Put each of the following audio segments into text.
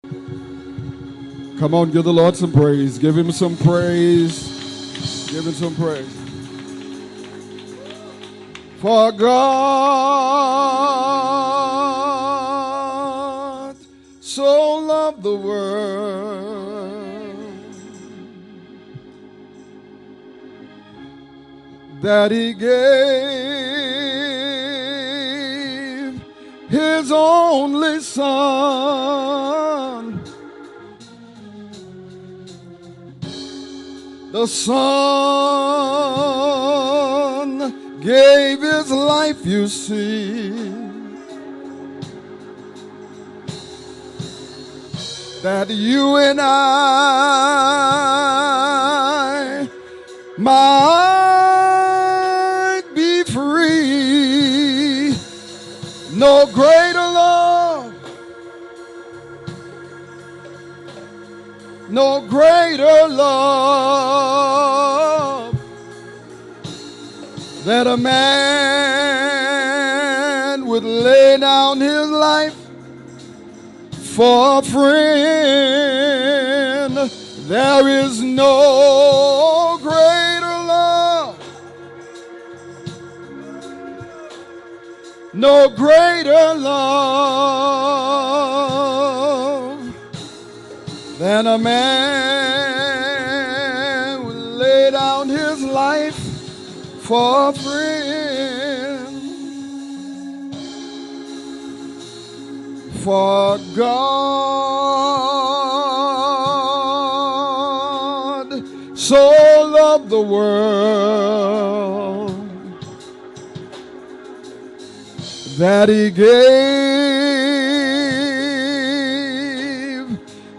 Come on, give the Lord some praise. Give him some praise. Give him some praise. For God so loved the world that he gave his only Son. The Son gave his life, you see, that you and I might be free. No greater love, no greater love that a man would lay down his life for a friend. There is no greater love, no greater love than a man would lay down his life for a friend. For God so loved the world that he gave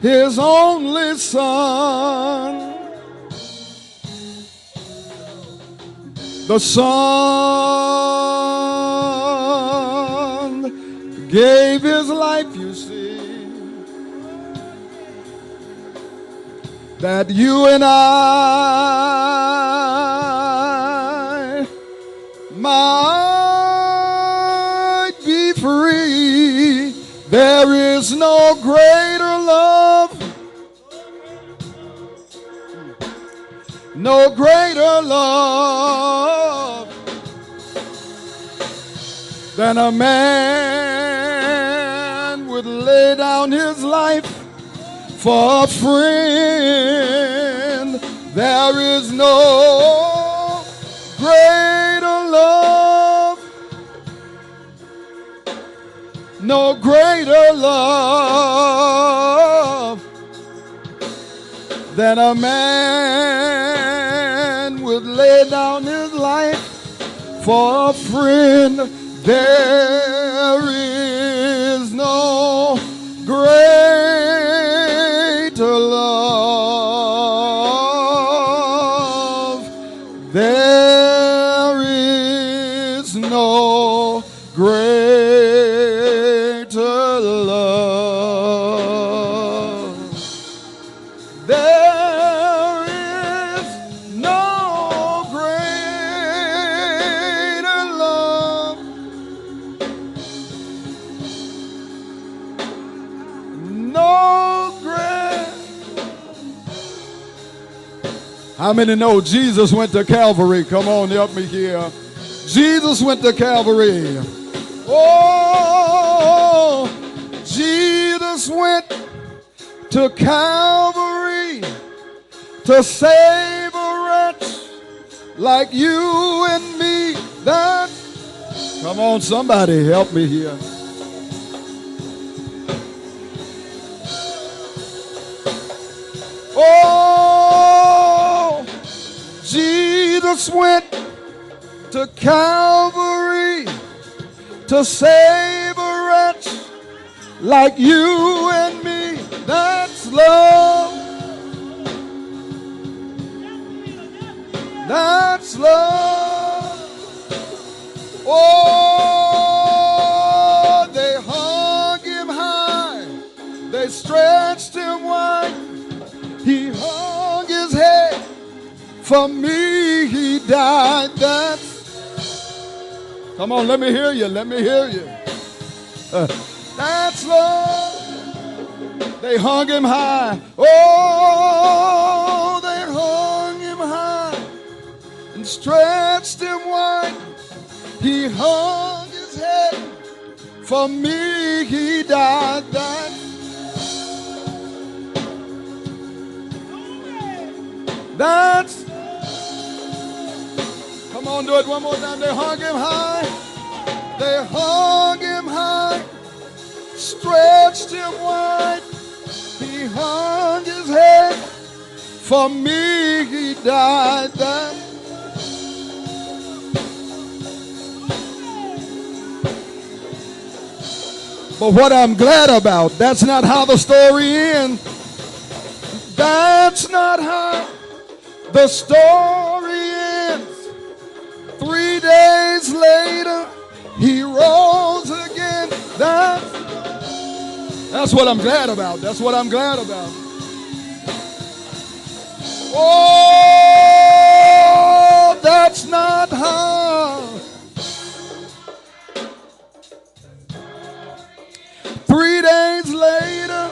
his only Son. The Son gave his life, you see, that you and I might be free. There is no greater love, no greater love than a man would lay down his life for a friend. There is no greater love, no greater love than a man would lay down his life for a friend. There is no greater love. There is no greater love. There is no greater love. No great. How many know Jesus went to Calvary? Come on, help me here. Jesus went to Calvary. Oh, Jesus went to Calvary to save a wretch like you and me. That, come on, somebody help me here. Oh, Jesus went to Calvary to save a wretch like you and me. That's love. That's love. Oh, they hung him high. They stretched him wide. He hung his head. For me, he died. That's, come on, let me hear you. Let me hear you. That's love. They hung him high. Oh, they hung him high and stretched him wide. He hung his head. For me, he died. That's. Come on, do it one more time. They hung him high. They hung him high. Stretched him wide. He hung his head. For me, he died. But what I'm glad about, that's not how the story ends. That's not how the story ends. 3 days later, he rose again. That's what I'm glad about. That's what I'm glad about. Oh, that's not how. 3 days later,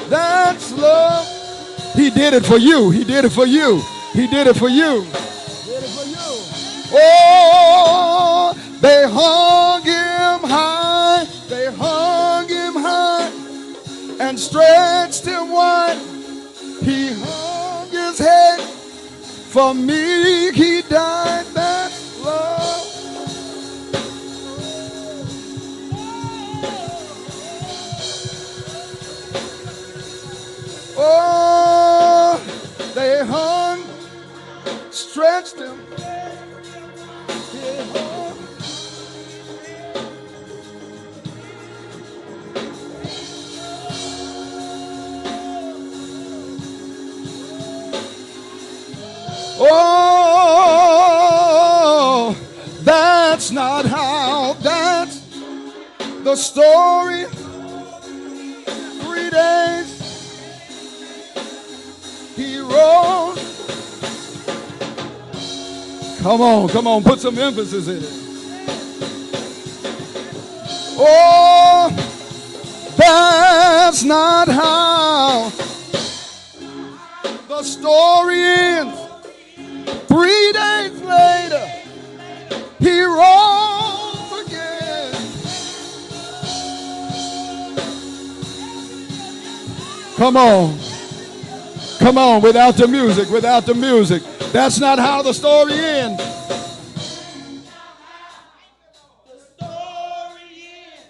that's love. He did it for you. He did it for you. He did it for you. He did it for you. Oh, they hung him high. They hung him high and stretched him wide. He hung his head. For me, he died. That's love. Oh, they hung, stretched him. Oh, that's not how, that's the story. 3 days. He rose. Come on, put some emphasis in it. Oh, that's not how the story ends. 3 days later, he rose again. Come on, without the music, without the music. That's not how the story ends. The story ends.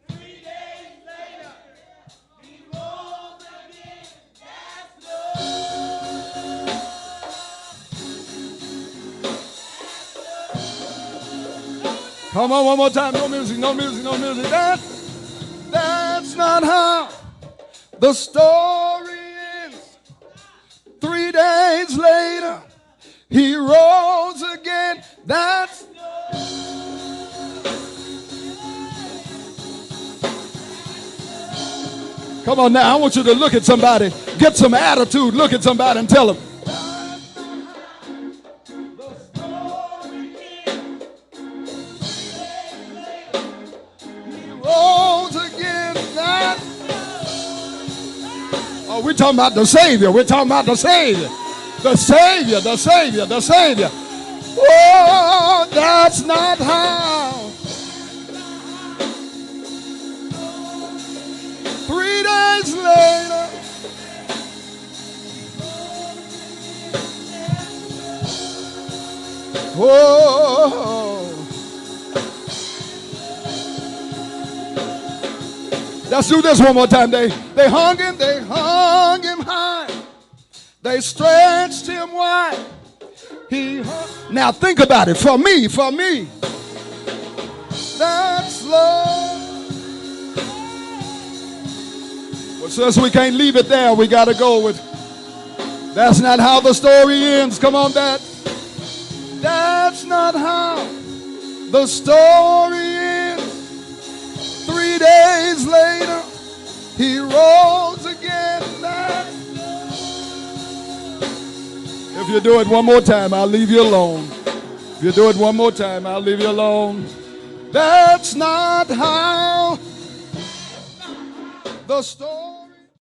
3 days later, he rose again. That's love. Come on, one more time. No music, no music, no music. That's not how the story ends. 3 days later, he rose again. That's Come on now, I want you to look at somebody. Get some attitude. Look at somebody and tell them. He rose again. Oh, we're talking about the Savior. We're talking about the Savior. The Savior, the Savior, the Savior. Oh, that's not how. 3 days later. Whoa. Let's do this one more time. They hung him high. They stretched him wide. Now think about it. For me. That's love. Well, since we can't leave it there, we got to go with, that's not how the story ends. Come on, that's not how the story ends. 3 days later, he rose again. If you do it one more time, I'll leave you alone. If you do it one more time, I'll leave you alone. That's not how the story